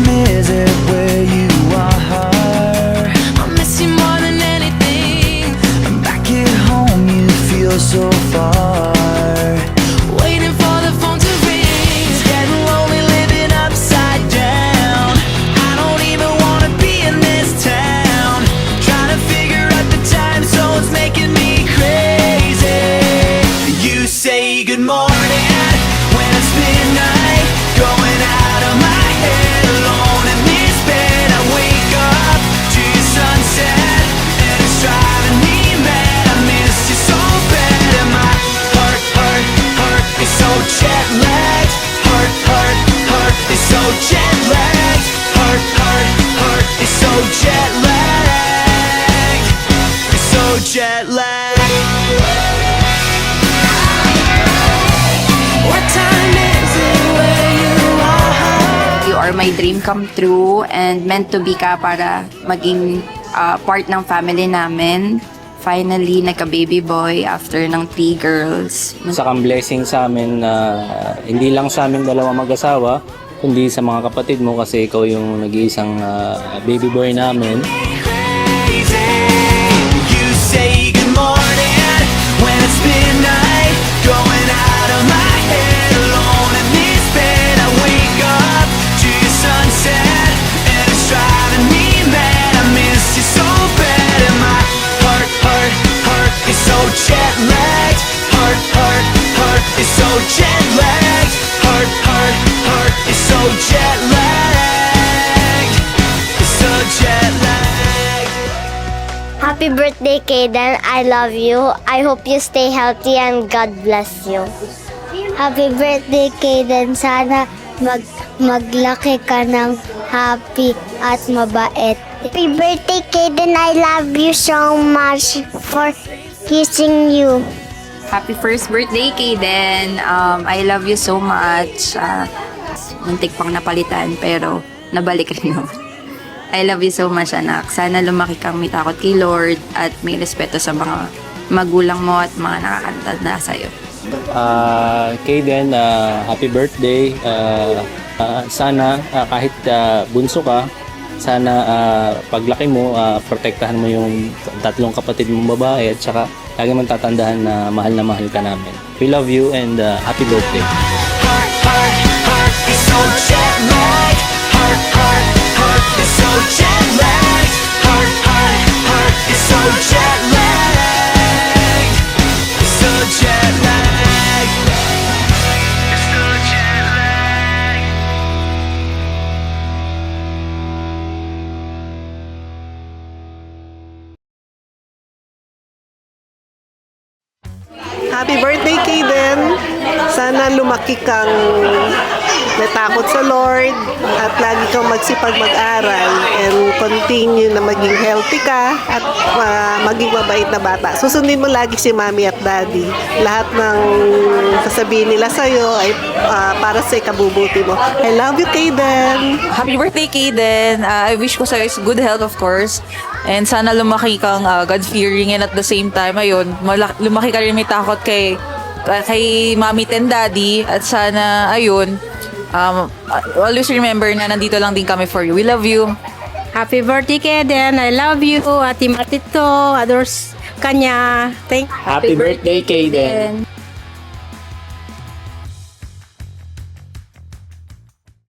is it where you are? I miss you more than anything. Back at home you feel so far. Waiting for the phone to ring. It's getting lonely living upside down. I don't even wanna be in this town. Trying to figure out the time zones making me crazy. You say good morning when it's midnight, going out of my head alone in this bed. I wake up to your sunset and it's driving me mad. I miss you so bad and my heart is so jet lagged. Heart is so jet lagged. Heart is so jet lagged. It's so jet lagged. What time is it where you are? You are my dream come true and meant to be ka para maging part ng family namin. Finally, nagka-baby boy after ng 3 girls. Sakang blessing sa amin na hindi lang sa amin dalawa mag-asawa, kundi sa mga kapatid mo kasi ikaw yung nag-iisang baby boy namin. Crazy. You say good morning when it's midnight, going out of my head alone in this bed. I wake up to your sunset and it's driving me mad. I miss you so bad and my heart is so jet lagged. Heart is so jet lagged. Heart is so jet lagged. It's so jet lagged. Happy birthday, Kaden. I love you. I hope you stay healthy and God bless you. Happy birthday, Kaden. Sana maglaki ka ng happy at mabait. Happy birthday, Kaden. I love you so much for kissing you. Happy first birthday, Kaden. I love you so much. Muntik pang napalitan pero nabalik rin naman. I love you so much, anak. Sana lumaki kang may takot kay Lord at may respeto sa mga magulang mo at mga nakakantanda sa'yo. Kaden, happy birthday. Sana kahit bunso ka, sana paglaki mo, protektahan mo yung 3 kapatid mong babae at saka lagi mong tatandaan na mahal ka namin. We love you and happy birthday. Heart is so jet lagged. Heart is so jet lagged. Heart is so jet lagged. It's so jet lagged. It's so jet lagged. Happy birthday, Kaden! Sana lumaki kang natakot sa Lord at lagi kang magsipag mag-aral and continue na maging healthy ka at maging mabait na bata. Susundin mo lagi si Mommy at Daddy. Lahat ng sasabihin nila sa'yo ay para sa ikabubuti mo. I love you, Kaden! Happy birthday, Kaden. I wish ko sa'yo is good health, of course. And sana lumaki kang God-fearing and at the same time, ayun, lumaki ka rin may takot kay Mommy and Daddy. At sana, ayun, always remember na nandito lang din kami for you. We love you. Happy birthday, Kaden. I love you. Ati Matito, adores kanya. Happy birthday, Kaden.